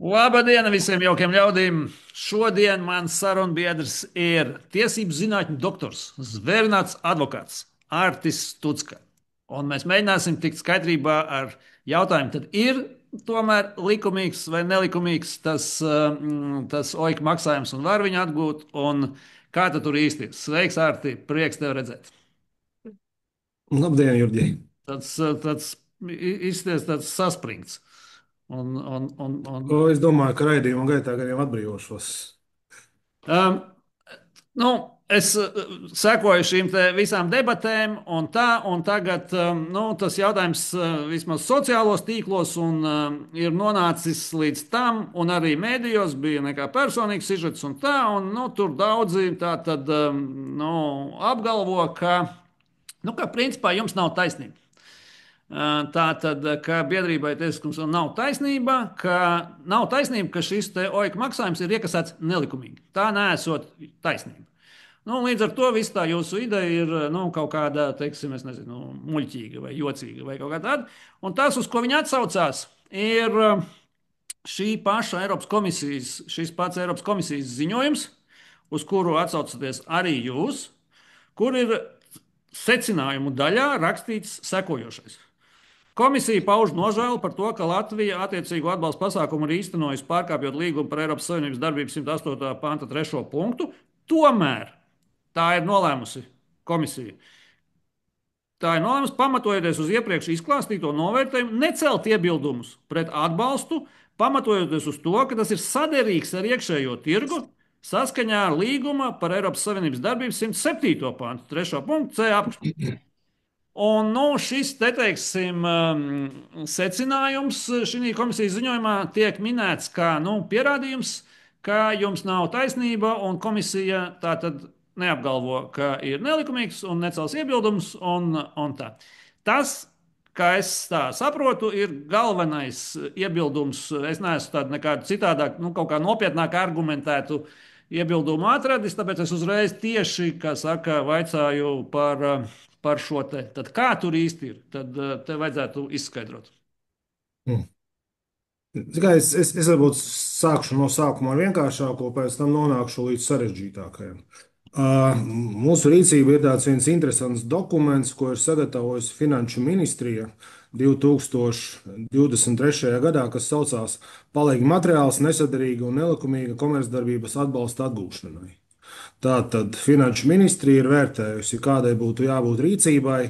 Labdien visiem jaukiem ļaudīm! Šodien mans sarunbiedrs ir tiesību zinātņu doktors, zvērnāts advokāts Ārtis Stutska. Un mēs mēģināsim tikt skaidrībā ar jautājumu, tad ir tomēr likumīgs vai nelikumīgs tas OIK maksājums un var viņu atgūt, un kā tad tur īsti ir. Sveiks, Ārti! Prieks tev redzēt! Labdien, Jurģi! Tāds izties tāds saspringts. Un Es domāju, ka raidījuma gaitā gan jau atbrīvošos. Um, es sekoju šīm visām debatēm, un tagad tas jautājums vismaz sociālos tīklos ir nonācis līdz tam, un arī mēdījos bija nekā personīgs sižets, un tur daudzi tā tad apgalvo, ka principā jums nav taisnība. Tā tad, ka biedrībai tiesiskums nav taisnība, ka šis OIK maksājums ir iekasēts nelikumīgi. Tā nesot taisnība. Līdz ar to viss tā jūsu ideja ir kaut kāda, teiksim, es nezinu, muļķīga vai jocīga vai kaut kā tāda. Un tas, uz ko viņi atsaucās, ir šī paša Eiropas komisijas, šis pats Eiropas komisijas ziņojums, uz kuru atsaucaties arī jūs, kur ir secinājumu daļā rakstīts sekojošais. Komisija pauž nožēlu par to, ka Latvija attiecīgo atbalsta pasākumu ir īstenojusi pārkāpjot līgumu par Eiropas Savienības darbības 108. panta 3. punktu. Tomēr tā ir nolēmusi komisija. Tā ir nolēmusi pamatojoties uz iepriekš izklāstīto novērtējumu, necelt iebildumus pret atbalstu, pamatojoties uz to, ka tas ir saderīgs ar iekšējo tirgu saskaņā ar līguma par Eiropas Savienības darbības 107. pantu 3. punktu C apakšpunktu. Un šis te, teiksim, secinājums šī komisijas ziņojumā tiek minēts kā pierādījums, ka jums nav taisnība, un komisija tā tad neapgalvo, ka ir nelikumīgs un necels iebildumus, un tā. Tas, kā es tā saprotu, ir galvenais iebildums. Es neesmu tādu nekādu citādāk, kaut kā nopietnāk argumentētu iebildumu atradis, tāpēc es uzreiz tieši, kā saka, vaicāju par šo te. Tad kā tur īsti ir? Tad te vajadzētu izskaidrot. Mm. Es varbūt sākšu no sākuma ar vienkāršāko, pēc tam nonākšu līdz sarežģītākajam. Mūsu rīcība ir tāds viens interesants dokuments, ko ir sagatavojusi Finanšu ministrija 2023. gadā, kas saucās Palīgi materiāls nesaderīga un nelikumīga komercdarbības atbalsta atgūšanai. Tātad Finanšu ministrija ir vērtējusi, kādai būtu jābūt rīcībai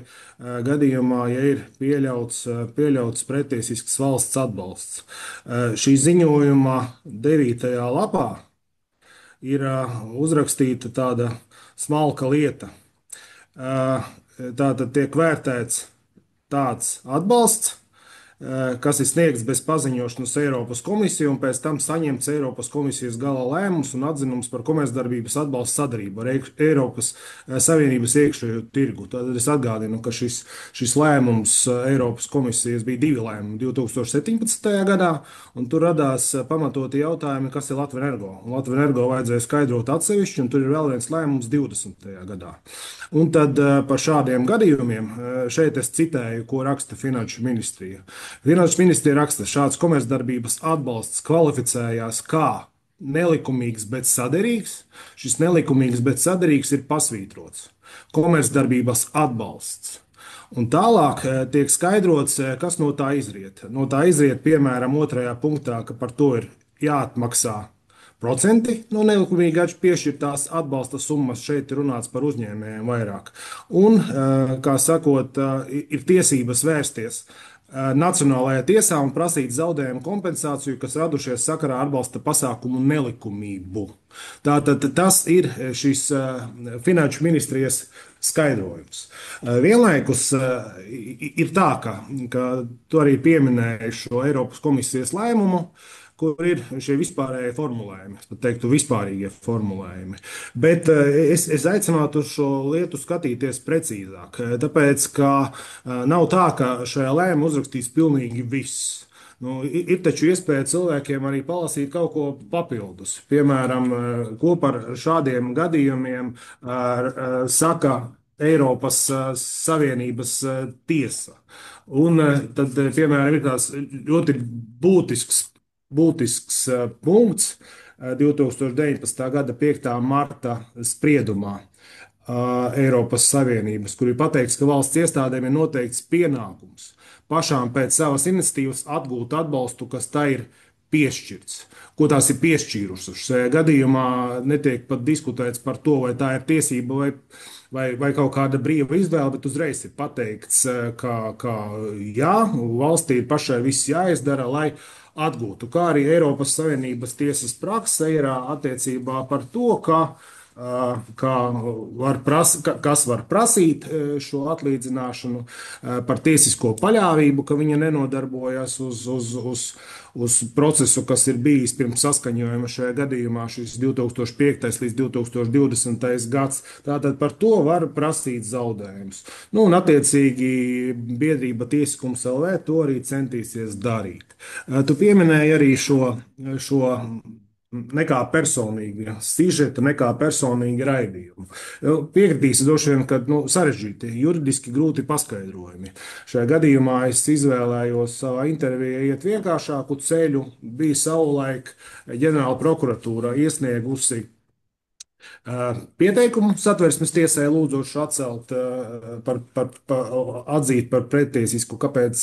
gadījumā, ja ir pieļauts pretiesisks valsts atbalsts. Šī ziņojuma 9. lapā ir uzrakstīta tāda smalka lieta. Tātad tiek vērtēts tāds atbalsts, kas ir sniegts bez paziņošanas Eiropas komisiju, un pēc tam saņemts Eiropas komisijas gala lēmums un atzinums par komercdarbības atbalstu sadarbību ar Eiropas Savienības iekšējo tirgu. Tad es atgādinu, ka šis lēmums Eiropas komisijas bija divi lēmumi 2017. gadā, un tur radās pamatoti jautājumi, kas ir Latvijas Energo. Latvijas Energo vajadzēja skaidrot atsevišķi, un tur ir vēl viens lēmums 20. gadā. Un tad par šādiem gadījumiem šeit es citēju, ko raksta Finanšu ministrija. Finanšu ministrija raksta, šāds komercdarbības atbalsts kvalificējās kā nelikumīgs, bet saderīgs. Šis nelikumīgs, bet saderīgs ir pasvītrots. Komercdarbības atbalsts. Un tālāk tiek skaidrots, kas no tā izriet. No tā izriet, piemēram, 2. punktā, ka par to ir jāatmaksā procenti no nelikumīgi piešķirtās atbalsta summas. Šeit ir runāts par uzņēmējiem vairāk. Un, kā sakot, ir tiesības vērsties Nacionālajā tiesā un prasīt zaudējumu kompensāciju, kas radušies sakarā ar atbalsta pasākumu nelikumību. Tātad tas ir šis Finanšu ministrijas skaidrojums. Vienlaikus ir tā, ka tu arī pieminēji šo Eiropas komisijas lēmumu, kur ir šie vispārējie formulējumi, es pat teiktu, vispārīgie formulējumi. Bet es aicinātu uz šo lietu skatīties precīzāk, tāpēc, ka nav tā, ka šajā lēmumā uzrakstīs pilnīgi viss. Ir taču iespēja cilvēkiem arī palasīt kaut ko papildus. Piemēram, ko par šādiem gadījumiem saka Eiropas Savienības tiesa. Un tad, piemēram, ir tāds ļoti būtisks būtisks punkts 2019. gada 5. marta spriedumā Eiropas Savienības, kur ir pateikts, ka valsts iestādēm ir noteikts pienākums pašām pēc savas iniciatīvas atgūt atbalstu, kas tai ir piešķirts, ko tās ir piešķīrušas. Šajā gadījumā netiek pat diskutēts par to, vai tā ir tiesība vai kaut kāda brīva izvēle, bet uzreiz ir pateikts, ka jā, valstī ir pašai viss jāizdara, lai atgūtu. Kā arī Eiropas Savienības tiesas prakse ir attiecībā par to, kā kas var prasīt šo atlīdzināšanu, par tiesisko paļāvību, ka viņa nenodarbojas uz procesu, kas ir bijis pirms saskaņojuma šajā gadījumā, šis 2005. līdz 2020. gads. Tātad par to var prasīt zaudējumus. Nu, un attiecīgi biedrība Tiesiskums LV to arī centīsies darīt. Tu pieminēji arī šo nekā personīgi sižeta, nekā personīgi raidījumi. Piekritīsi droši vien, ka sarežģīti, juridiski grūti paskaidrojumi. Šajā gadījumā es izvēlējos savā intervijā iet vienkāršāku ceļu. Bija savulaik ģenerāla prokuratūra iesniegusi pieteikumu Satversmes tiesai lūdzošu atcelt, atzīt par pretiesisku, kāpēc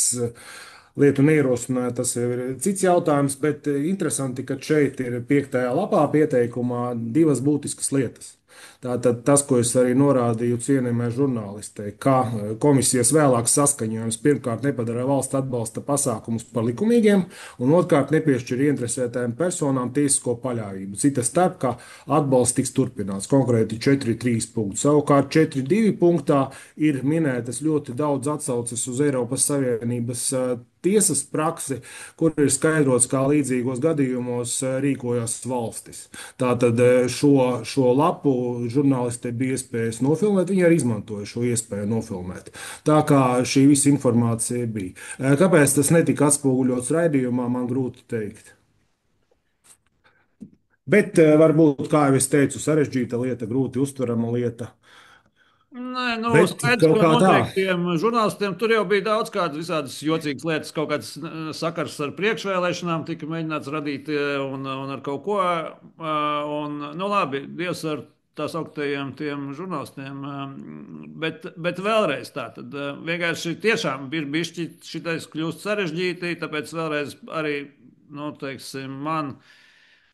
lietu neierosināja, tas jau ir cits jautājums, bet interesanti, ka šeit ir 5. lapā pieteikumā divas būtiskas lietas. Tātad tas, ko es arī norādīju cienījamai žurnālistei, ka komisijas vēlāks saskaņojums pirmkārt nepadara valsts atbalsta pasākumus par likumīgiem, un otrkārt nepiešķir ieinteresētajām personām tiesisko paļāvību. Cita starp, ka atbalsts tiks turpināts, konkrēti 4.3 punkti. Savukārt 4.2 punktā ir minētas ļoti daudz atsauces uz Eiropas Savienības tiesas praksi, kur ir skaidrots, kā līdzīgos gadījumos rīkojas valstis. Tātad šo lapu žurnālistei bija iespējas nofilmēt, viņi arī izmantoja šo iespēju nofilmēt. Tā kā šī visa informācija bija. Kāpēc tas netika atspoguļots raidījumā, man grūti teikt. Bet varbūt, kā jau es teicu, sarežģīta lieta, grūti uztverama lieta. Nē, nu, Bet skaidrs, kaut ka kā tā. noteiktiem žurnālistiem tur jau bija daudz kādas visādas jocīgas lietas, kaut kāds sakars ar priekšvēlēšanām tika mēģināts radīt un ar kaut ko. Nu, labi, Dievs ar tā sauktajiem tiem žurnālistiem. Bet vēlreiz tā, tad vienkārši tiešām ir bišķi šitais kļūst sarežģīti, tāpēc vēlreiz arī, nu, teiksim, man,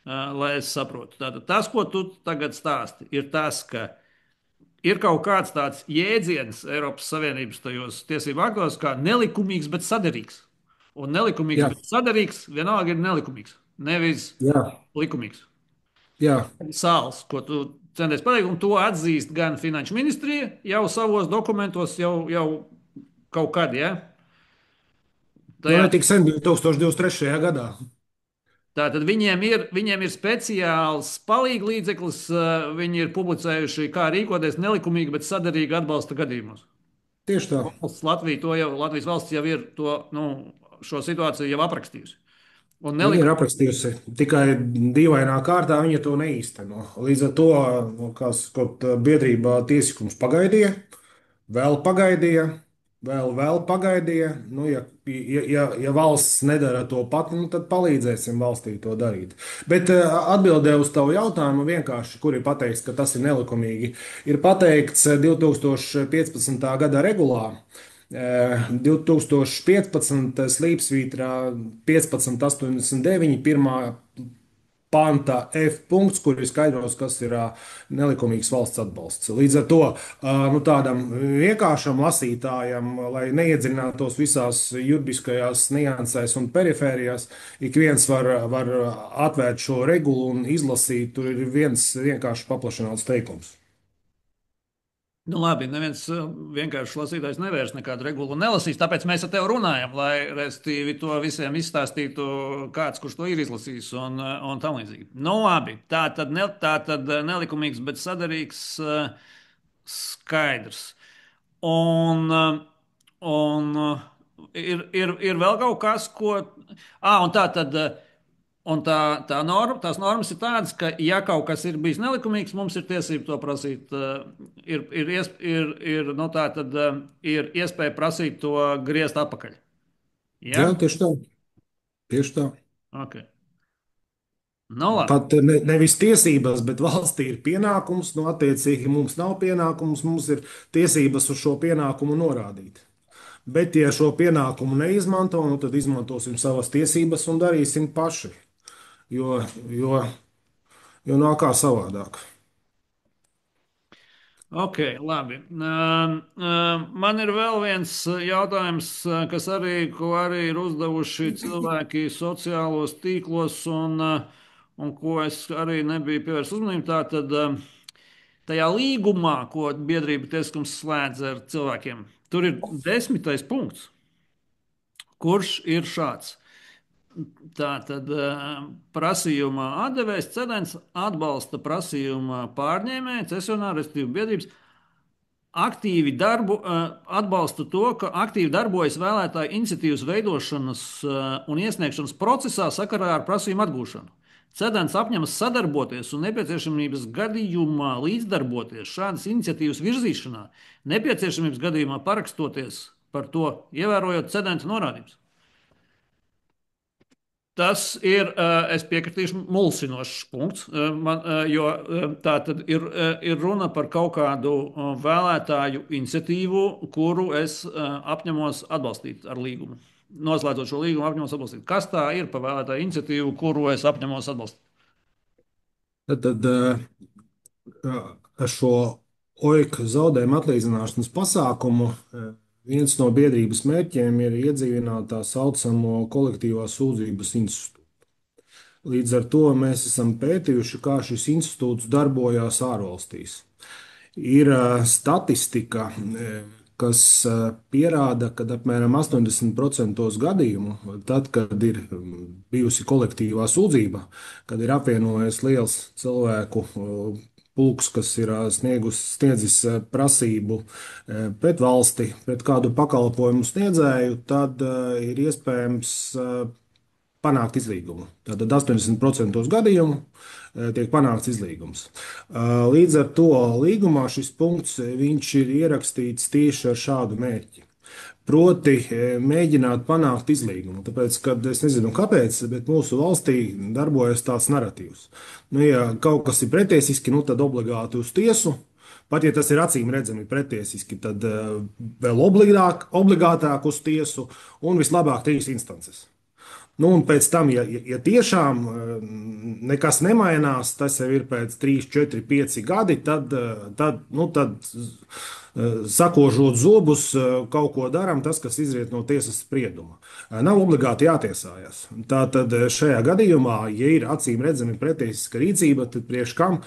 lai es saprotu. Tātad tas, ko tu tagad stāsti, ir tas, ka ir kaut kāds tāds jēdziens Eiropas Savienības tajos tiesību aktos, kā nelikumīgs, bet saderīgs. Un nelikumīgs, Jā, bet saderīgs vienalga ir nelikumīgs, nevis jā, likumīgs. jā. Sāls, ko tu centies pateikt, un to atzīst gan Finanšu ministrija jau savos dokumentos, jau kaut kad, ja? Jau Tajā, netik sen, 2023. gadā. tātad viņiem ir speciāls palīglīdzeklis, viņi ir publicējuši, kā rīkoties nelikumīgi, bet sadarīgi atbalsta gadījumos. Tieši tā. Latvijas valsts jau ir to, nu, šo situāciju jau aprakstījusi. Un Viņa ir nelikumīgi. aprakstījusi tikai dīvainā kārtā, viņa to neīsteno. Līdz ar to, kas kaut biedrībā tiesiskums pagaidīja, vēl pagaidīja, vēl pagaidīja. Nu, ja valsts nedara to pati, nu, tad palīdzēsim valstī to darīt. Bet atbildē uz tavu jautājumu vienkārši, kur ir pateikts, ka tas ir nelikumīgi, ir pateikts 2015. gada regulā. 2015. slīpsvītrā 1589. pirmā panta F punkts, kur ir skaidrots, kas ir nelikumīgs valsts atbalsts. Līdz ar to nu, tādam vienkāršam lasītājam, lai neiedziļinātos visās juridiskajās niansēs un perifērijās, ik viens var atvērt šo regulu un izlasīt. Tur ir viens vienkārši paplašināts teikums. Nu, labi, neviens vienkārši lasītājs nevērs nekādu regulu un nelasīs, tāpēc mēs ar tevi runājam, lai restīvi to visiem izstāstītu kāds, kurš to ir izlasījis un tam līdzīgi. Nu, labi, tā tad nelikumīgs, bet sadarīgs skaidrs. Un, ir vēl kaut kas, ko. Un tā tad. Un tās normas ir tādas, ka, ja kaut kas ir bijis nelikumīgs, mums ir tiesība to prasīt. Nu, tā tad ir iespēja prasīt to griezt atpakaļ. Ja? Jā, tieši tā. Tieši tā. Okay. Nu, labi. Pat nevis tiesības, bet valstī ir pienākums. Nu, attiecīgi, mums nav pienākums, mums ir tiesības uz šo pienākumu norādīt. Bet, ja šo pienākumu neizmanto, nu, tad izmantosim savas tiesības un darīsim paši. Jo, jo, jo nav kā savādāk. Ok, labi. Man ir vēl viens jautājums, ko arī ir uzdevuši cilvēki sociālos tīklos, un ko es arī nebiju pievērsis uzmanību. Tātad, tajā līgumā, ko biedrība tiesiskums slēdz ar cilvēkiem, tur ir 10. punkts, kurš ir šāds. Tātad prasījuma atdevējs cedents atbalsta prasījuma pārņēmēju, cesionāru, respektīvi biedrības atbalsta to, ka aktīvi darbojas vēlētāju iniciatīvas veidošanas un iesniegšanas procesā sakarā ar prasījumu atgūšanu. Cedents apņemas sadarboties un nepieciešamības gadījumā līdzdarboties šādas iniciatīvas virzīšanā, nepieciešamības gadījumā parakstoties par to, ievērojot cedenta norādījumus. Tas ir, es piekritīšu, mulsinošs punkts, jo tā tad ir runa par kaut kādu vēlētāju iniciatīvu, kuru es apņemos atbalstīt ar līgumu. Noslēdzot šo līgumu, apņemos atbalstīt. Kas tā ir par vēlētāju iniciatīvu, kuru es apņemos atbalstīt? Tad ar šo OIK zaudējumu atlīdzināšanas pasākumu viens no biedrības mērķiem ir iedzīvināt tā saucamo kolektīvās sūdzības institūtu. Līdz ar to mēs esam pētījuši, kā šis institūts darbojās ārvalstīs. Ir statistika, kas pierāda, ka apmēram 80% gadījumu, tad, kad ir bijusi kolektīvā sūdzība, kad ir apvienojies liels cilvēku pulks, kas ir sniedzis prasību pret valsti, pret kādu pakalpojumu sniedzēju, tad ir iespējams panākt izlīgumu. Tātad 80% gadījumu tiek panākts izlīgums. Līdz ar to līgumā šis punkts ir ierakstīts tieši ar šādu mērķi. Proti, mēģināt panākt izlīgumu. Tāpēc, kad es nezinu, kāpēc, bet mūsu valstī darbojas tāds narratīvs. Nu, ja kaut kas ir pretiesiski, nu, tad obligāti uz tiesu. Pat ja tas ir acīm redzami pretiesiski, tad vēl obligātāk uz tiesu un vislabāk 3 instances. Nu, un pēc tam, ja tiešām nekas nemainās, tas jau ir pēc 3, 4, 5 gadi, tad sakožot zobus, kaut ko darām, tas, kas izriet no tiesas sprieduma. Nav obligāti jātiesājas. Tātad šajā gadījumā, ja ir acīm redzami pretiesiska rīcība, tad priekš kam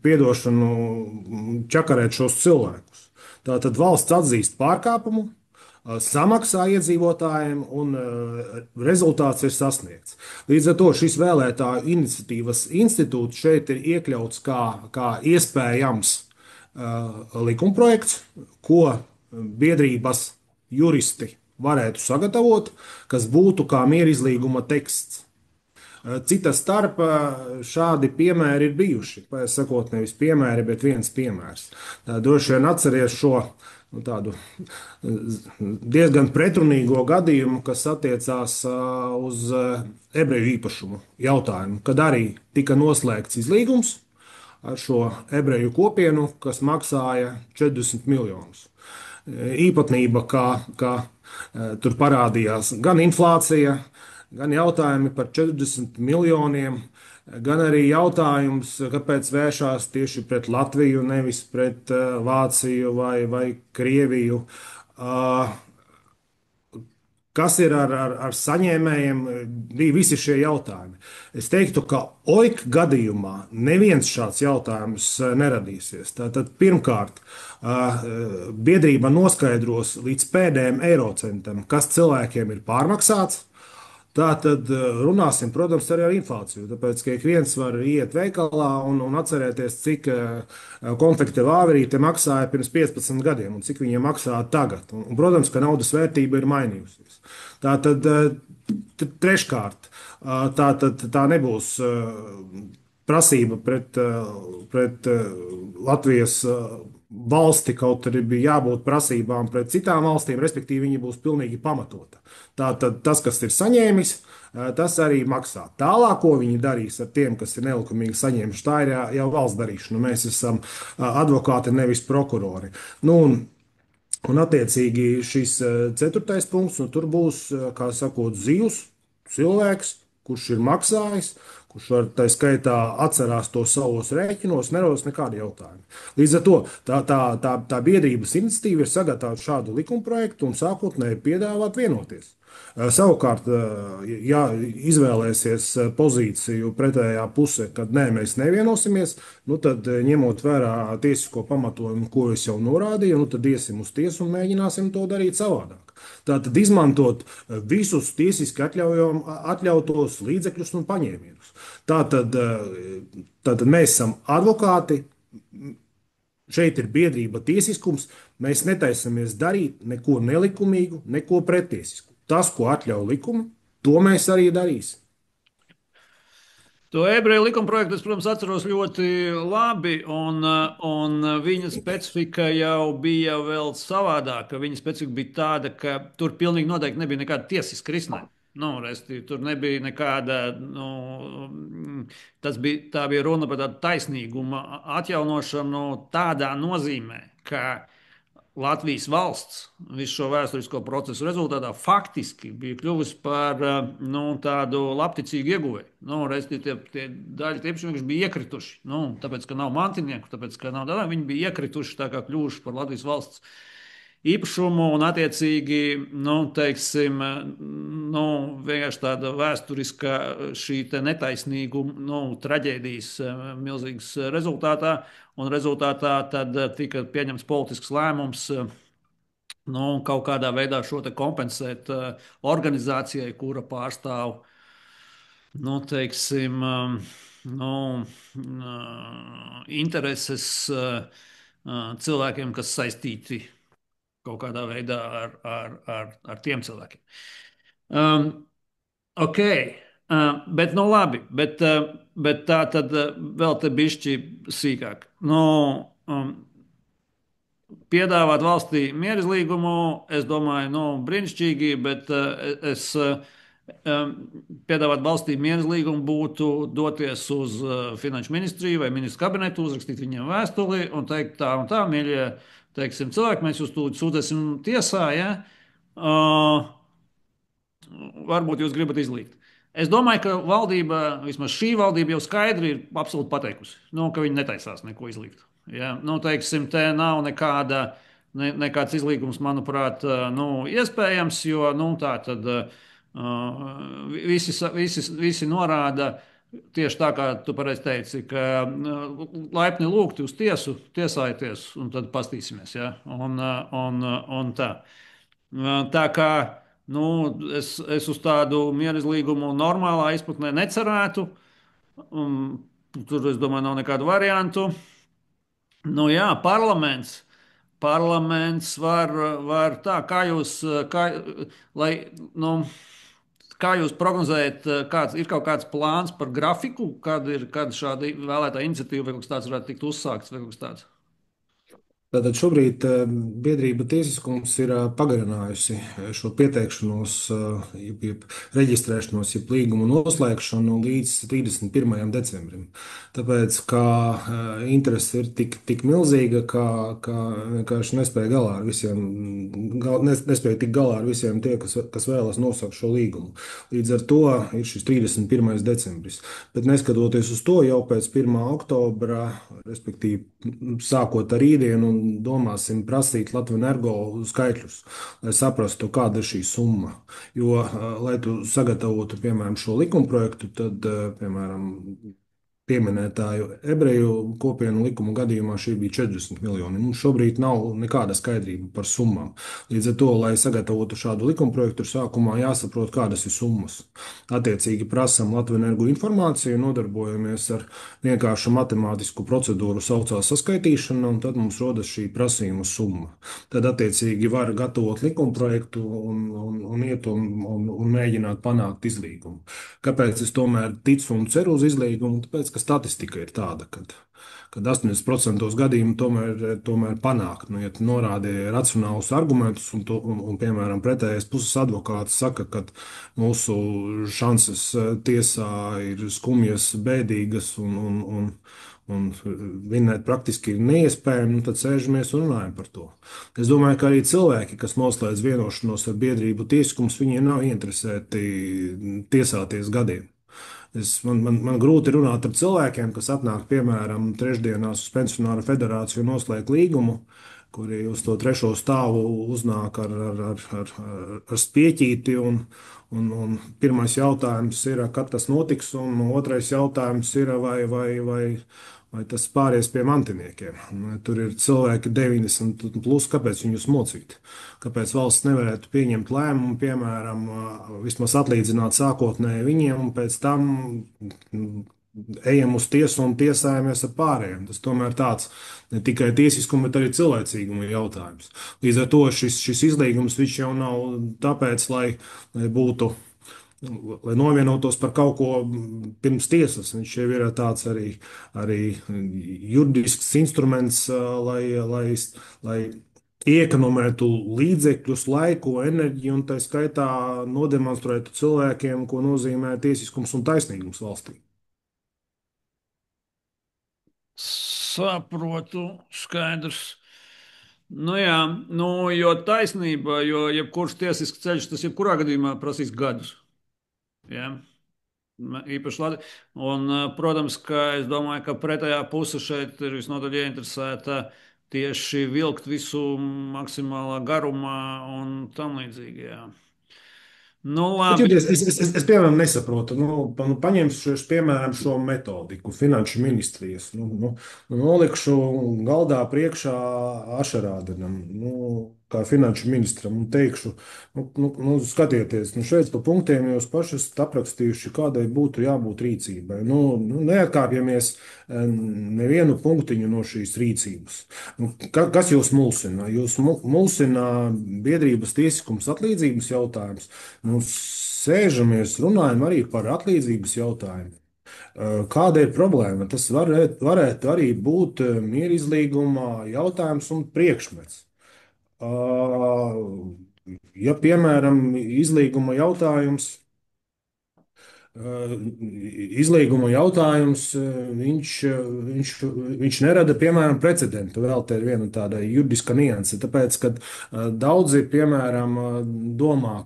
piedošanu čakarēt šos cilvēkus. Tātad valsts atzīst pārkāpumu, samaksā iedzīvotājiem, un rezultāts ir sasniegts. Līdz ar to šis vēlētāju iniciatīvas institūts šeit ir iekļauts kā iespējams likumprojekts, ko biedrības juristi varētu sagatavot, kas būtu kā mierizlīguma teksts. Cita starpā šādi piemēri ir bijuši. Sakot, nevis piemēri, bet viens piemērs. Droši vien atceries šo tādu diezgan pretrunīgo gadījumu, kas attiecās uz ebreju īpašumu jautājumu, kad arī tika noslēgts izlīgums ar šo ebreju kopienu, kas maksāja 40 miljonus. Īpatnība, kā tur parādījās gan inflācija, gan jautājumi par 40 miljoniem, gan arī jautājums, kāpēc vēršās tieši pret Latviju, nevis pret Vāciju vai Krieviju. Kas ir ar saņēmējiem, bija visi šie jautājumi. Es teiktu, ka OIK gadījumā neviens šāds jautājums neradīsies. Tātad pirmkārt, biedrība noskaidros līdz pēdējiem eirocentam, kas cilvēkiem ir pārmaksāts. Tātad runāsim, protams, arī ar inflāciju. Tāpēc, ka ik viens var iet veikalā un atcerēties, cik konfekte vāverīte maksāja pirms 15 gadiem un cik viņa maksā tagad. Protams, ka naudas vērtība ir mainījusies. Tātad treškārt, tā nebūs prasība pret Latvijas valsti, kaut arī bija jābūt prasībām pret citām valstīm, respektīvi viņi būs pilnīgi pamatota. Tātad tas, kas ir saņēmis, tas arī maksā. Tālāk, ko viņi darīs ar tiem, kas ir nelikumīgi saņēmuši, tā ir jau valsts darīšana. Mēs esam advokāti, nevis prokurori. Nu, un attiecīgi šis ceturtais punkts, nu, tur būs, kā sakot, dzīvs cilvēks, kurš ir maksājis, kurš var tā skaitā atcerās to savos rēķinos, nerodas nekādi jautājumi. Līdz ar to tā biedrības iniciatīva ir sagatavot šādu likumprojektu un sākotnēji piedāvāt vienoties. Savukārt, ja izvēlēsies pozīciju pretējā pusē, kad nē, mēs nevienosimies, nu tad ņemot vērā tiesisko pamatojumu, ko es jau norādīju, nu tad iesim uz tiesu un mēģināsim to darīt savādāk. Tātad izmantot visus tiesiski atļautos līdzekļus un paņēmienus. Tātad mēs esam advokāti, šeit ir biedrība tiesiskums, mēs netaisamies darīt neko nelikumīgu, neko pretiesisku. Tas, ko atļauj likumi, to mēs arī darīsim. To ebreju likumprojektu es, protams, atceros ļoti labi, un viņa specifika jau bija vēl savādāka. Viņa specifika bija tāda, ka tur pilnīgi noteikti nebija nekāda tiesiska risinājuma. Nu, resti, tur nebija nekāda, tā bija runa par tādu taisnīguma atjaunošanu tādā nozīmē, ka Latvijas valsts visu šo vēsturisko procesu rezultātā faktiski bija kļuvusi par tādu labticīgu ieguvēju. Tie daļa īpašnieki bija iekrituši, tāpēc, ka nav mantinieku, tāpēc, ka nav tādā, viņi bija iekrituši, tā kā kļuvuši par Latvijas valsts īpašumu un attiecīgi, teiksim, vienkārši tāda vēsturiska šī netaisnīguma, traģēdijas milzīgas rezultātā, un rezultātā tad tika pieņemts politisks lēmums, kaut kādā veidā šo te kompensēt organizācijai, kura pārstāv, teiksim, intereses cilvēkiem, kas saistīti kaut kādā veidā ar tiem cilvēkiem. Ok, bet labi, bet tā tad vēl te bišķi sīkāk. Piedāvāt valstī mierizlīgumu, es domāju, brīnišķīgi, bet es piedāvāt valstī mierizlīgumu būtu doties uz Finanšu ministriju vai ministru kabinetu, uzrakstīt viņiem vēstuli un teikt tā un tā, mīļie, teiksim, cilvēki, mēs jūs tūlīt sūdzēsim tiesā, ja? Varbūt jūs gribat izlīgt. Es domāju, ka valdība, vismaz šī valdība jau skaidri ir absolūti pateikusi, ka viņi netaisās neko izlīgt. Ja? Teiksim, te nav nekāds izlīgums, manuprāt, iespējams, jo tā tad visi norāda tieši tā, kā tu pareizi teici, ka laipni lūgti uz tiesu, tiesājieties, un tad pastīsimies. Ja? Un tā. Tā kā es uz tādu mierizlīgumu normālā izpratnē necerētu. Tur, es domāju, nav nekādu variantu. Jā, parlaments var tā, lai, kā jūs prognozējat, ir kaut kāds plāns par grafiku, kad šāda vēlētā iniciatīva vai kaut kas tāds varētu tikt uzsākts vai kaut kas tāds? Tātad šobrīd biedrība tiesiskums ir pagarinājusi šo pieteikšanos, jeb reģistrēšanos, jeb līgumu noslēgšanu līdz 31. decembrim. Tāpēc, ka interese ir tik milzīga, ka vienkārši nespēja galā ar visiem, nespēja tikt galā ar visiem tie, kas vēlas nosaukt šo līgumu. Līdz ar to ir šis 31. decembris. Bet neskatoties uz to, jau pēc 1. oktobra, respektīvi sākot ar rītdienu, domāsim prasīt Latvijas energo skaitļus, lai saprastu, kāda ir šī summa. Jo, lai tu sagatavotu, piemēram, šo likumprojektu, tad, piemēram, pieminētāju ebreju kopienu likuma gadījumā šī bija 40 miljoni. Mums šobrīd nav nekāda skaidrība par summām. Līdz ar to, lai sagatavotu šādu likumprojektu, ir sākumā jāsaprot, kādas ir summas. Attiecīgi prasam Latvijas energo informāciju, nodarbojamies ar vienkāršu matemātisku procedūru saucā saskaitīšana, un tad mums rodas šī prasījuma summa. Tad, attiecīgi, var gatavot likumprojektu un iet un mēģināt panākt izlīgumu. Kāpēc es tomēr ticu un ceru uz izlīgumu? Tāpēc, ka statistika ir tāda, kad 80% gadījumu tomēr panāk. Nu, ja tu norādi racionālus argumentus, piemēram, pretējais puses advokāts saka, ka mūsu šanses tiesā ir skumjas, bēdīgas un vinnēt praktiski ir neiespējami, nu, tad sēžamies un runājam par to. Es domāju, ka arī cilvēki, kas noslēdz vienošanos ar biedrību tiesiskums, viņiem nav interesēti tiesāties gadiem. Man grūti runāt ar cilvēkiem, kas atnāk, piemēram, trešdienās uz Pensionāru federāciju un noslēgt līgumu, kuri uz to trešo stāvu uznāk ar spieķīti. Un pirmais jautājums ir, kad tas notiks, un otrais jautājums ir, vai tas pāries pie mantiniekiem. Tur ir cilvēki 90 plus, kāpēc viņus mocīt? Kāpēc valsts nevarētu pieņemt lēmumu, piemēram, vismaz atlīdzināt sākotnēji viņiem, un pēc tam ejam uz tiesu un tiesājamies ar pārējiem? Tas tomēr tāds ne tikai tiesiskuma, bet arī cilvēcīguma jautājums. Līdz ar to šis izlīgums viņš jau nav tāpēc, lai būtu. Lai novienotos par kaut ko pirms tiesas, viņš jau ir tāds arī juridisks instruments, lai iekonomētu līdzekļus, laiku, enerģiju un tā skaitā nodemonstrētu cilvēkiem, ko nozīmē tiesiskums un taisnīgums valstī. Saprotu, skaidrs. Nu jā, nu, jo taisnība, jo jebkurš tiesisks ceļš, tas jebkurā gadījumā prasīs gadus. Ja? Īpaši labi. Un, protams, ka es domāju, ka pretējā puse šeit ir visnotaļ ieinteresēta tieši vilkt visu maksimālā garumā un tam līdzīgi. Jā. Nu, Bet, labi. jūties, piemēram, nesaprotu, paņemšu piemēram šo metodiku, finanšu ministrijas, nolikšu galdā priekšā Ašarādenam, kā finanšu ministram, un teikšu, skatieties, šeit pa punktiem jūs paši esat aprakstījuši, kādai būtu jābūt rīcībai. Neatkāpjamies nevienu punktiņu no šīs rīcības. Kas jūs mulsina? Jūs mulsina biedrības tiesiskums atlīdzības jautājums. Sēžamies, runājam arī par atlīdzības jautājumiem. Kāda ir problēma? Tas varētu arī būt mierizlīguma jautājums un priekšmets. Ja, piemēram, izlīguma jautājums, viņš nerada, piemēram, precedentu. Vēl te ir viena tāda juridiska nianse, tāpēc, ka daudzi, piemēram, domā,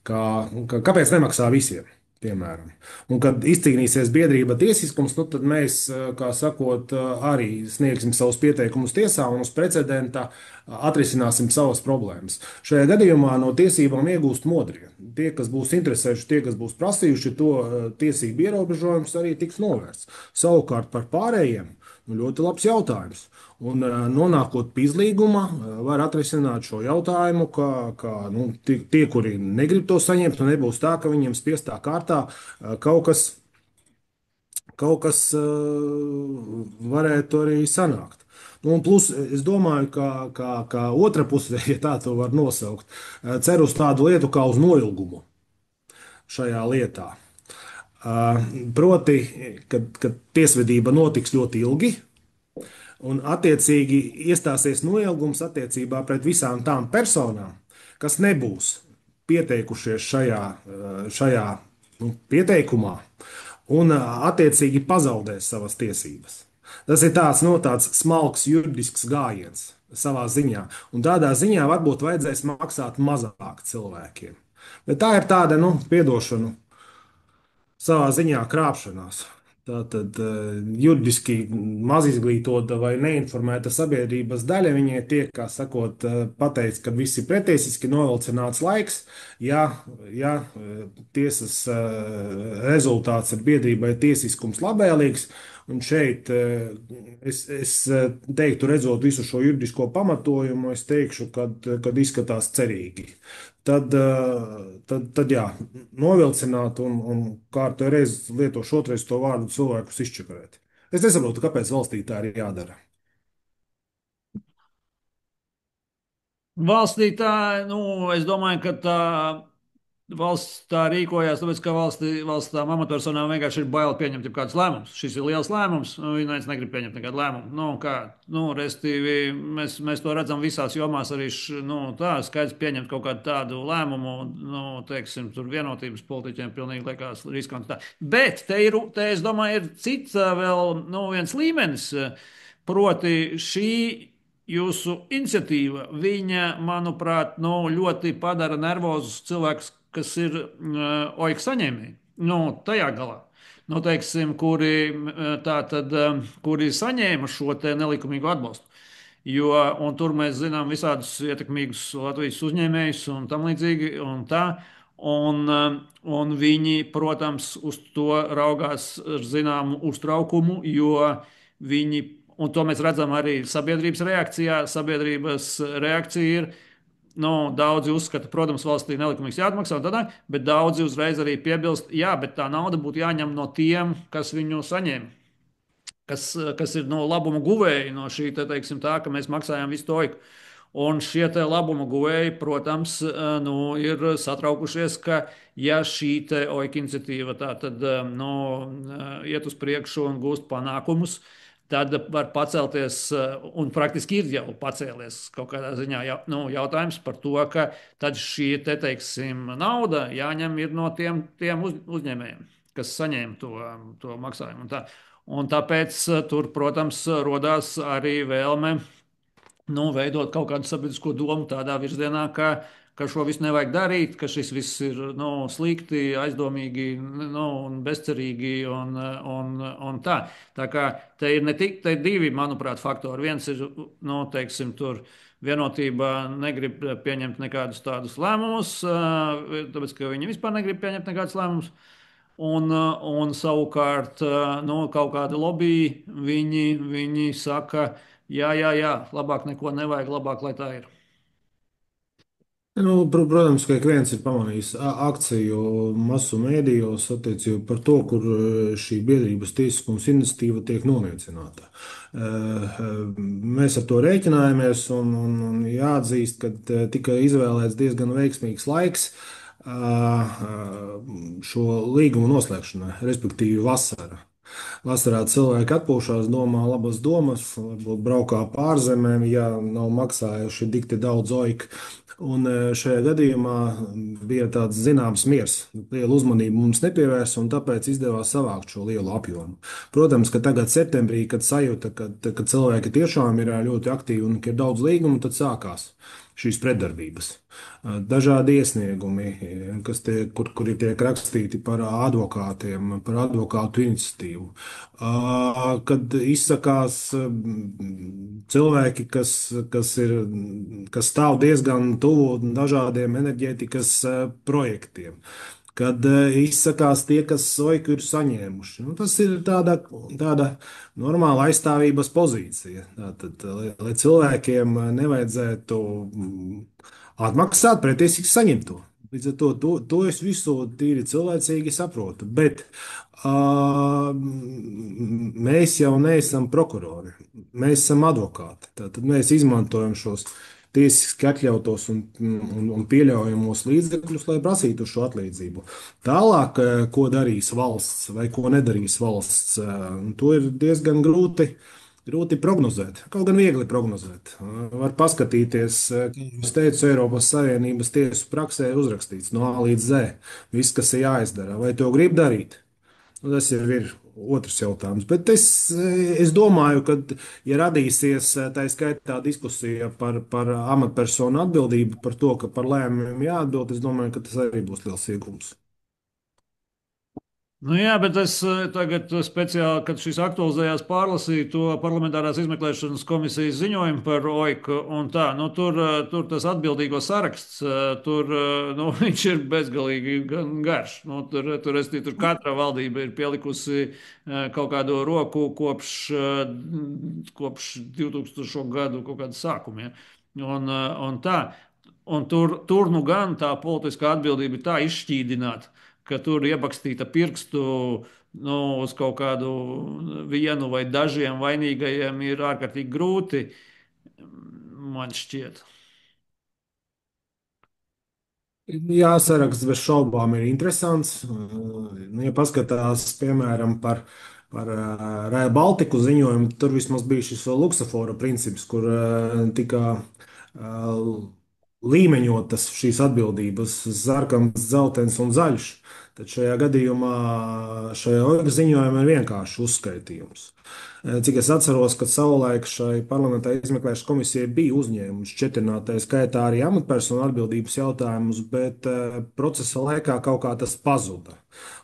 kāpēc nemaksā visiem. Piemēram. Un, kad izcīnīsies biedrība tiesiskums, tad mēs, kā sakot, arī sniegsim savus pieteikumus tiesā un uz precedenta atrisināsim savas problēmas. Šajā gadījumā no tiesībām iegūst modrie. Tie, kas būs interesējuši, tie, kas būs prasījuši to tiesību ierobežojumus, arī tiks novērsts. Savukārt par pārējiem, ļoti labs jautājums. Un nonākot pie izlīguma, var atrisināt šo jautājumu, tie, kuri negrib to saņemt, un nebūs tā, ka viņiem spiestā kārtā kaut kas varētu arī sanākt. Un plus, es domāju, ka otra puse, ja tā to var nosaukt, cer uz tādu lietu kā uz noilgumu šajā lietā. Proti, kad tiesvedība notiks ļoti ilgi, un attiecīgi iestāsies noilgums attiecībā pret visām tām personām, kas nebūs pieteikušies šajā pieteikumā, un attiecīgi pazaudēs savas tiesības. Tas ir tāds smalks juridisks gājiens savā ziņā, un tādā ziņā varbūt vajadzēs maksāt mazāk cilvēkiem. Bet tā ir tāda, piedošana, savā ziņā krāpšanās. Tātad juridiski mazizglītota vai neinformēta sabiedrības daļa viņai tiek, kā sakot, pateikts, ka viss ir pretiesiski novilcināts laiks, ja tiesas rezultāts ir biedrībai tiesiskums labvēlīgs. Un šeit es teiktu, redzot visu šo juridisko pamatojumu, es teikšu, kad izskatās cerīgi. Tad jā, novilcināt un kārtē reizi lietošu otrais to vārdu cilvēkus izčakarēt. Es nesaprotu, kāpēc valstī tā ir jādara. Valstī tā, nu, es domāju, ka tā valsts tā rīkojās, tāpēc, ka valsts tām amatpersonām vienkārši ir bail pieņemt jau kādus lēmumus. Šis ir liels lēmums, un viņi negrib pieņemt nekādu lēmumu. Nu, kā, nu, restīvi, mēs to redzam visās jomās, arī tā skaidrs pieņemt kaut kādu tādu lēmumu, nu, teiksim, tur vienotības politiķiem pilnīgi liekas riskanti tā. Bet te es domāju, ir cits vēl, nu, viens līmenis, proti šī jūsu iniciatīva, viņa, manuprāt, nu, ļoti padara nervozus cilvēkus, kas ir OIK saņēmēji. Nu, tajā galā. Nu, teiksim, kuri saņēma šo nelikumīgu atbalstu. Jo, un tur mēs zinām visādus ietekmīgus Latvijas uzņēmējus un tam līdzīgi. Un tā, un viņi, protams, uz to raugās ar zināmu uztraukumu, jo viņi, un to mēs redzam arī sabiedrības reakcijā, sabiedrības reakcija ir, nu, daudzi uzskata, protams, valstī nelikumīgs jāatmaksā, tādā, bet daudzi uzreiz arī piebilst, jā, bet tā nauda būtu jāņem no tiem, kas viņu saņēma, kas ir no labuma guvēji no šī, teiksim, tā, ka mēs maksājam visu to. Un šie labuma guvēji, protams, nu, ir satraukušies, ka ja šī OIK iniciatīva tā tad nu, iet uz priekšu un gūst panākumus, tad var pacelties, un praktiski ir jau pacēlies kaut kādā ziņā nu, jautājums par to, ka tad šī teiksim, nauda jāņem ir no tiem uzņēmējiem, kas saņēma to maksājumu. Un tāpēc tur, protams, rodās arī vēlme nu, veidot kaut kādu sabiedrisko domu tādā virzienā, ka šo visu nevajag darīt, ka šis viss ir nu, slikti, aizdomīgi nu, un bezcerīgi un tā. Tā kā te ir ne tikai divi, manuprāt, faktori. Viens ir, nu, teiksim, tur vienotība negrib pieņemt nekādus tādus lēmumus, tāpēc, ka viņi vispār negrib pieņemt nekādus lēmumus. Un savukārt, nu, kaut kāda lobby, viņi saka, jā, jā, jā, labāk neko nevajag, labāk, lai tā ir. Nu, protams, ka ik viens ir pamanījis akciju masu mēdījos attiecībā par to, kur šī biedrības tiesiskums iniciatīva tiek noniecināta. Mēs ar to rēķinājāmies, un jāatzīst, ka tika izvēlēts diezgan veiksmīgs laiks šo līgumu noslēgšanai, respektīvi vasara. Vasarā cilvēki atpūšas, domā labas domas, varbūt braukā pārzemēm, ja nav maksājuši dikti daudz oika. Un šajā gadījumā bija tāds zināms miers. Lielu uzmanību mums nepievērsa, un tāpēc izdevās savākt šo lielu apjomu. Protams, ka tagad, septembrī, kad sajūta, ka cilvēki tiešām ir ļoti aktīvi un ka ir daudz līgumu, tad sākās šīs pretdarbības. Dažādi iesniegumi, kuri tiek rakstīti par advokātiem, par advokātu iniciatīvu. Kad izsakās cilvēki, kas stāv diezgan tuvu dažādiem enerģētikas projektiem. Kad izsakās tie, kas soiku ir saņēmuši. Nu, tas ir tāda normāla aizstāvības pozīcija. Tātad, lai cilvēkiem nevajadzētu atmaksāt pretiesīgi saņemto. Līdz ar to es visu tīri cilvēcīgi saprotu. Bet mēs jau neesam prokurori, mēs esam advokāti. Tātad mēs izmantojam šos tiesiski atļautos un pieļaujamos līdzekļus, lai prasītu šo atlīdzību. Tālāk, ko darīs valsts vai ko nedarīs valsts, to ir diezgan grūti prognozēt. Kaut gan viegli prognozēt. Var paskatīties, kā jau teicu, Eiropas Savienības tiesu praksē ir uzrakstīts no A līdz Z. Viss, kas ir jāizdara. Vai to grib darīt? Nu, tas jau ir otrs jautājums. Bet es domāju, ka, ja radīsies tā skaitā diskusija par amatpersonu atbildību, par to, ka par lēmumiem jāatbild, es domāju, ka tas arī būs liels iegūms. Nu jā, bet es tagad speciāli, kad šis aktualizējās, pārlasīju to parlamentārās izmeklēšanas komisijas ziņojumu par OIK, un tā, nu tur tas atbildīgo saraksts, nu, viņš ir bezgalīgi garš. Nu, tur katra valdība ir pielikusi kaut kādu roku kopš 2000. gadu kaut kāda sākuma. Ja? Un tā. Un tur nu gan tā politiskā atbildība ir tā izšķīdināta, ka tur iebakstīta pirkstu nu, uz kaut kādu vienu vai dažiem vainīgajiem ir ārkārtīgi grūti, man šķiet. Jā, saraksts bez šaubām ir interesants. Nu, ja paskatās, piemēram, par Rail Baltiku ziņojumu, tur vismaz bija šis luksofora princips, kur tika līmeņotas šīs atbildības - sarkans, dzeltens un zaļš. Tad šajā gadījumā šajā oigā ziņojumā ir vienkārši uzskaitījums. Cik es atceros, kad savulaik šai parlamentā izmeklēšanas komisijai bija uzņēmums šķietinātais skaitā arī amatpersonu atbildības jautājumus, bet procesa laikā kaut kā tas pazuda.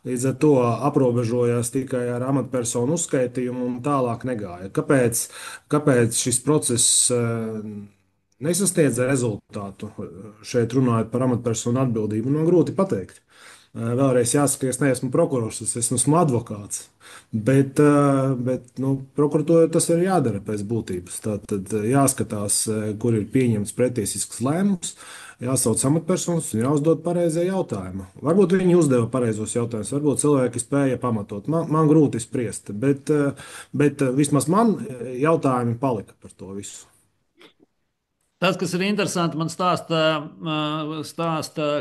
Līdz ar to aprobežojās tikai ar amatpersonu uzskaitījumu un tālāk negāja. Kāpēc šis process nesasniedza rezultātu? Šeit runājot par amatpersonu atbildību, man grūti pateikt. Vēlreiz jāsaka, es neesmu prokurors, es esmu advokāts. Bet nu, prokuratūrai tas ir jādara pēc būtības. Tad jāskatās, kur ir pieņemts pretiesisks lēmums, jāsauc amatpersonas un jāuzdod pareizie jautājumi. Varbūt viņi uzdeva pareizos jautājumus, varbūt cilvēki spēja pamatot. Man grūti spriest, bet vismaz man jautājumi palika par to visu. Tas, kas ir interesanti, man stāsta,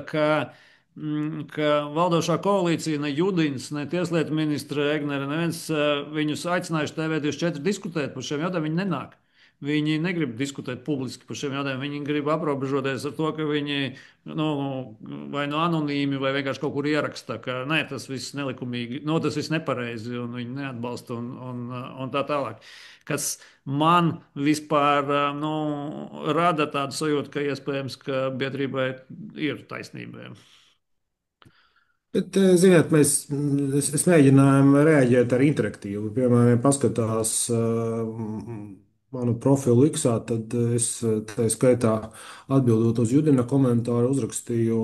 ka valdošā koalīcija, ne Judins, ne tieslietu ministra Egnere, neviens viņus aicinājuši TV24 diskutēt par šiem jautājumiem, viņi nenāk. Viņi negrib diskutēt publiski par šiem jautājumiem. Viņi grib aprobežoties ar to, ka viņi nu, vai nu anonīmi, vai vienkārši kaut kur ieraksta, ka nē, tas viss nelikumīgi, no, tas viss nepareizi, un viņi neatbalsta un tā tālāk. Kas man vispār nu, rada tādu sajūtu, ka iespējams, ka biedrībai ir taisnība. Bet, ziniet, es mēģināju rēģēt ar interaktīvu. Piemēram, ja paskatās manu profilu X, tad es tā skaitā atbildot uz Judina komentāru, uzrakstīju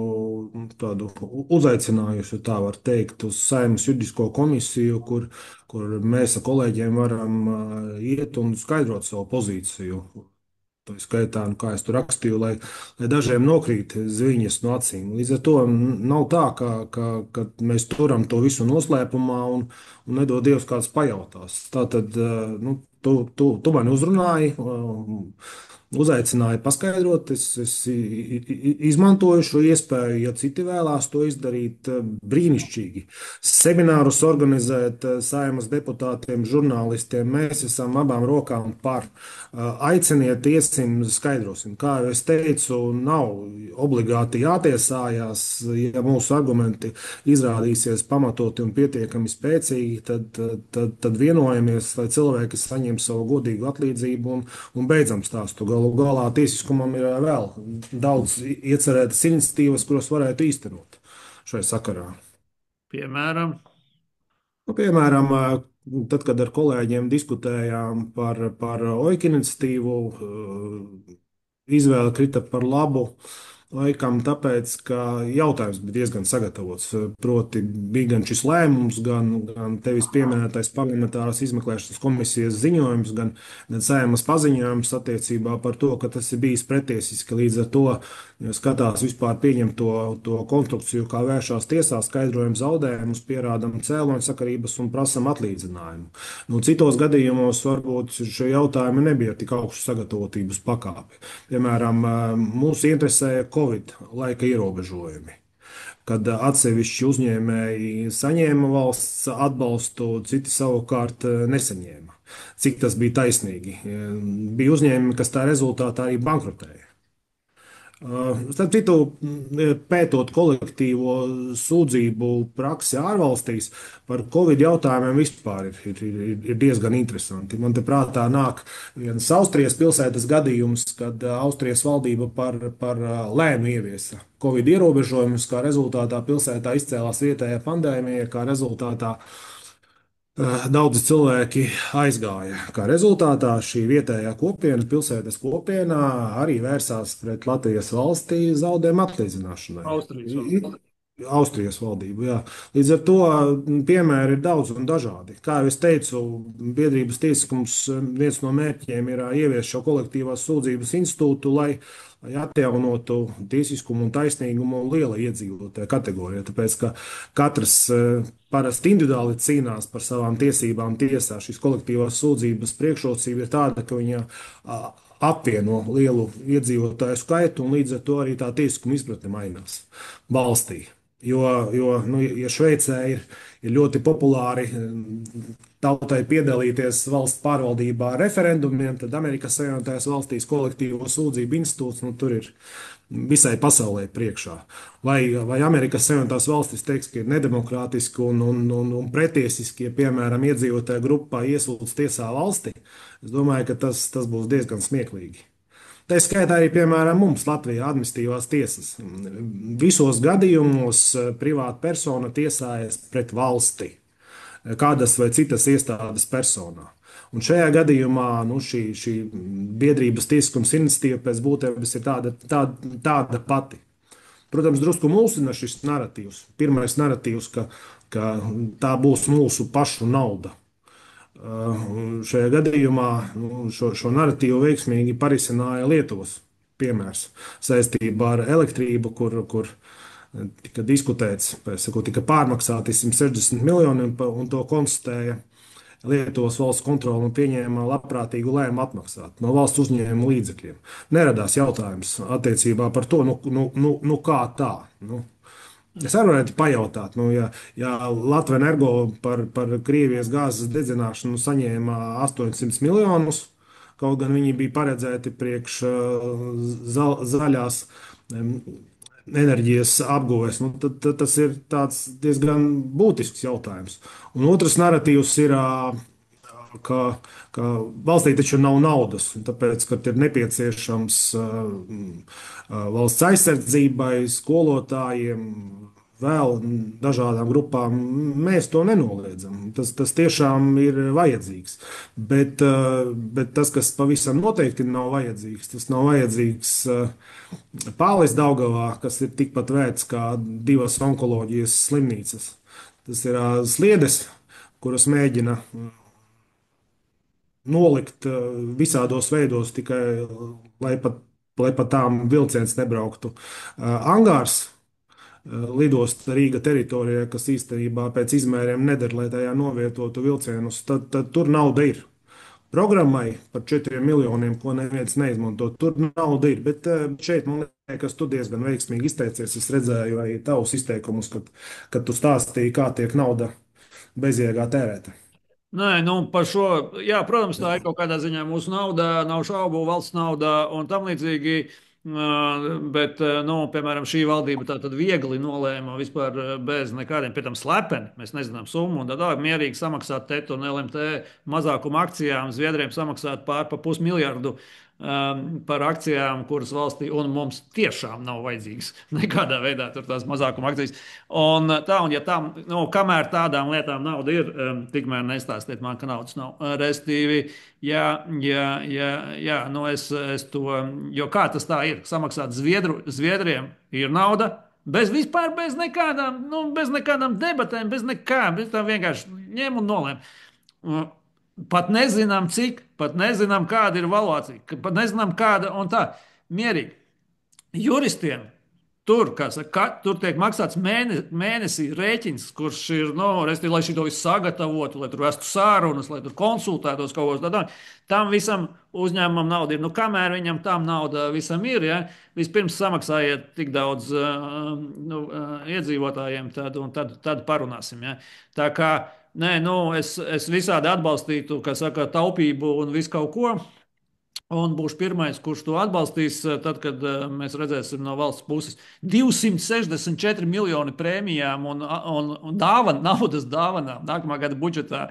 tādu uzaicinājuši, tā var teikt, uz Saeimas juridisko komisiju, kur mēs ar kolēģiem varam iet un skaidrot savu pozīciju. Tā skaitā, nu, kā es tur rakstīju, lai dažiem nokrīt zviņas no acīm. Līdz ar to nav tā, ka mēs turam to visu noslēpumā un nedod Dievs kāds pajautās. Tā tad nu, tu mani uzrunāji, uzaicināji paskaidrot. Es izmantoju šo iespēju, ja citi vēlās to izdarīt, brīnišķīgi. Seminārus organizēt Saeimas deputātiem, žurnālistiem. Mēs esam abām rokām par. Aiciniet, iesim, skaidrosim. Kā jau es teicu, nav obligāti jātiesājās. Ja mūsu argumenti izrādīsies pamatoti un pietiekami spēcīgi, tad vienojamies, lai cilvēki saņem savu godīgu atlīdzību un beidzam stāstu. Galu galā tiesiskumam ir vēl daudz iecerētas iniciatīvas, kuras varētu īstenot šai sakarā. Piemēram, Nu, piemēram, tad, kad ar kolēģiem diskutējām par OIK iniciatīvu, izvēle krita par labu. Laikam tāpēc, ka jautājums bija diezgan sagatavots. Proti, bija gan šis lēmums, gan tevis pieminētais parlamentāras izmeklēšanas komisijas ziņojums, gan Saeimas paziņojums attiecībā par to, ka tas ir bijis pretiesiski. Līdz ar to, ja skatās vispār pieņemt to konstrukciju, kā vēršās tiesā, skaidrojam zaudējumus, pierādam cēloņsakarības un prasam atlīdzinājumu. Nu, citos gadījumos varbūt šie jautājumi nebija tik augstu sagatavotības pakāpi. Piemēram, mūs interesēja Covid laika ierobežojumi, kad atsevišķi uzņēmēji saņēma valsts atbalstu, citi savukārt nesaņēma. Cik tas bija taisnīgi? Bija uzņēmumi, kas tā rezultātā arī bankrotēja. Starp citu, pētot kolektīvo sūdzību praksi ārvalstīs, par Covid jautājumiem vispār ir diezgan interesanti. Man te prātā nāk viens Austrijas pilsētas gadījums, kad Austrijas valdība par lēnu ieviesa Covid ierobežojumus, kā rezultātā pilsētā izcēlās vietējā pandēmija, kā rezultātā daudzi cilvēki aizgāja. Kā rezultātā šī vietējā kopiena, pilsētas kopienā, arī vērsās pret Latvijas valstī zaudējumu atlīdzināšanai. Austrijas valsts. Austrijas valdību, jā. Līdz ar to piemēri ir daudz un dažādi. Kā jau es teicu, biedrības tiesiskums viens no mērķiem ir ieviest šo kolektīvās sūdzības institūtu, lai atjaunotu tiesiskumu un taisnīgumu liela iedzīvotāja kategorijā. Tāpēc, ka katrs parasti individuāli cīnās par savām tiesībām tiesā. Šīs kolektīvās sūdzības priekšrocība ir tāda, ka viņa apvieno lielu iedzīvotāju skaitu, un līdz ar to arī tā tiesiskuma izpratne mainās valstī. Jo nu, ja Šveicē ir ļoti populāri tautai piedalīties valsts pārvaldībā ar referendumiem, tad Amerikas Savienotajās valstīs kolektīvo sūdzību institūts nu, tur ir visai pasaulē priekšā. Vai Amerikas Savienotās valstis teiks, ka ir nedemokrātiski un pretiesiski, ja, piemēram, iedzīvotāju grupā iesūdz tiesā valsti? Es domāju, ka tas būs diezgan smieklīgi. Tā skaitā arī, piemēram, mums Latvijā administratīvās tiesas. Visos gadījumos privāta persona tiesājas pret valsti, kādas vai citas iestādes personā. Un šajā gadījumā nu, šī biedrības tiesiskums iniciatīva pēc būtības ir tāda pati. Protams, drusku mulsina šis narratīvs. Pirmais narratīvs, ka tā būs mūsu pašu nauda. Šajā gadījumā šo narratīvu veiksmīgi parisināja Lietuvas piemērs saistībā ar elektrību, kur tika diskutēts, tika pārmaksāti 160 miljoni, un to konstatēja Lietuvas valsts kontrole un pieņēma labprātīgu lēmumu atmaksāt no valsts uzņēmuma līdzekļiem. Neradās jautājums attiecībā par to, kā tā. Es arī varētu pajautāt, ja Latvijas energo par Krievijas gāzes dedzināšanu saņēma 800 miljonus, kaut gan viņi bija paredzēti priekš zaļās enerģijas apgūves, tad tas ir diezgan būtisks jautājums. Un otrs narratīvs ir, ka valstī taču nav naudas, tāpēc, ka ir nepieciešams valsts aizsardzībai, skolotājiem, vēl dažādām grupām. Mēs to nenoliedzam. Tas tiešām ir vajadzīgs. Bet tas, kas pavisam noteikti nav vajadzīgs, tas nav vajadzīgs Pāles Daugavā, kas ir tikpat vērts kā 2 onkoloģijas slimnīcas. Tas ir sliedes, kuras mēģina nolikt visādos veidos, tikai lai pat tām vilciens nebrauktu. Angārs lidosta Rīga teritorijā, kas īstenībā pēc izmēriem neder, lai tajā novietotu vilcienus, tad tur nauda ir. Programmai par 4 miljoniem, ko neviens neizmanto, tur nauda ir. Bet šeit, man liekas, tu diezgan veiksmīgi izteicies. Es redzēju arī tavus izteikumus, kad tu stāstīji, kā tiek nauda bezjēgā tērēta. Nē, par šo, jā, protams, tā ir kaut kādā ziņā mūsu nauda, nav šaubu, valsts nauda un tam līdzīgi. Bet, piemēram, šī valdība tā tad viegli nolēma vispār bez nekādiem, pēc tam slepeni, mēs nezinām summu, un tad mierīgi samaksāt TET un LMT mazākuma akcijām, Zviedriem samaksāt pār pa pusmiljardu par akcijām, kuras valstī un mums tiešām nav vajadzīgas nekādā veidā tur tās mazākuma akcijas. Un ja tam, kamēr tādām lietām nauda ir, tikmēr nestāstiet man, ka naudas nav. Restīvi, jā, es to, jo kā tas tā ir, samaksāt Zviedriem ir nauda, vispār bez nekādām, bez nekādām debatēm, bez nekā, bez tā vienkārši ņem un nolēm. Pat nezinām, cik, pat nezinām, kāda ir valācija, pat nezinām, kāda un tā. Mierīgi. Juristiem tur, tur tiek maksāts mēnesī rēķins, kurš ir, restīvi, lai šito visu sagatavotu, lai tur vestu sārunas, lai tur konsultētos kaut ko tādu. Tam visam uzņēmumam nauda ir. Kamēr viņam tam nauda visam ir, ja, vispirms samaksājiet tik daudz iedzīvotājiem, tad parunāsim. Ja. Tā kā nē, es visādi atbalstītu, kā saka, taupību un visu kaut ko. Un būšu pirmais, kurš to atbalstīs, tad, kad mēs redzēsim no valsts puses 264 miljoni prēmijām un naudas dāvanām nākamā gada budžetā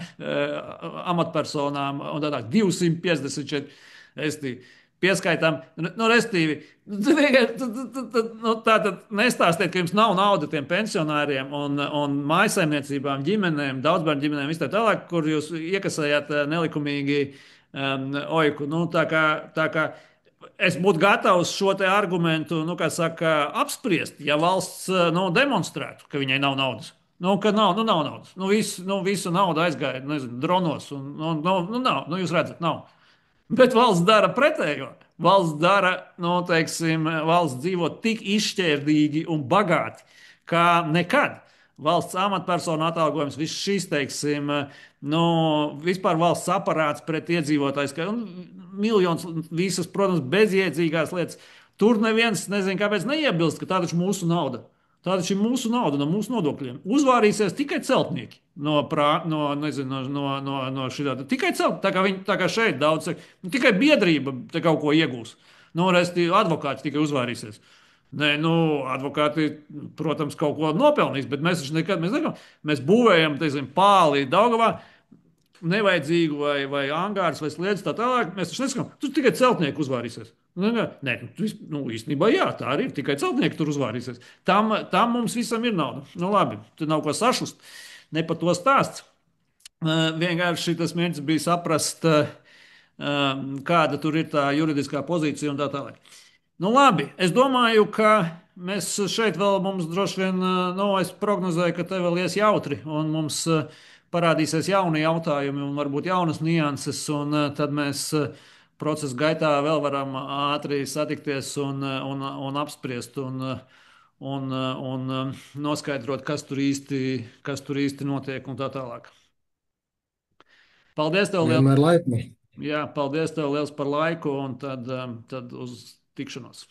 amatpersonām un tādā 254. Pieskaitām, restīvi, tātad nestāstiet, ka jums nav nauda tiem pensionāriem un mājasaimniecībām, ģimenēm, daudzbērnu ģimenēm, viss tā tālāk, kur jūs iekasējāt nelikumīgi oiku. Tā kā es būtu gatavs šo te argumentu, apspriest, ja valsts demonstrētu, ka viņai nav naudas. Ka nav naudas. Visu naudu aizgāja, nezinu, dronos nav. Jūs redzat, nav. Bet valsts dara pretējo. Valsts valsts dzīvo tik izšķērdīgi un bagāti, kā nekad. Valsts amatpersonu atalgojums, viss šis, vispār valsts aparāts pret iedzīvotājs. miljons, visas, protams, bezjēdzīgās lietas. Tur neviens nezina, kāpēc neiebilst, ka tā taču mūsu nauda. Tā taču ir mūsu nauda no mūsu nodokļiem. Uzvārīsies tikai celtnieki nezinu, no šitā. Tikai celtnieki, tā kā šeit daudz saka, nu, tikai biedrība te kaut ko iegūs. Nu, restīvi, advokāts tikai uzvārīsies. Nē, nu, advokāti, protams, kaut ko nopelnīs, bet mēs taču nekad, mēs būvējam, teiksim, pāli Daugavā, nevajadzīgu vai angārus vai slēdz tā tālāk. Mēs taču neskatām, tur tikai celtnieki uzvārīsies. Nē, nu, īstenībā jā, tā arī ir. Tikai celtnieki tur uzvārīsies. Tam mums visam ir nauda. Nu, labi, tur nav ko sašust. Ne par to stāsts. Vienkārši tas mērķis bija saprast, kāda tur ir tā juridiskā pozīcija un tā tālāk. Nu, labi, es domāju, ka mēs šeit vēl mums droši vien, nu, es prognozēju, ka te vēl ies jautri, un mums parādīsies jauni jautājumi un varbūt jaunas nianses, un tad mēs procesa gaitā vēl varam ātri satikties un apspriest un noskaidrot, kas tur īsti notiek un tā tālāk. Paldies tev liels! Vienmēr laipni. Jā, paldies tev liels par laiku, un tad uz tikšanos!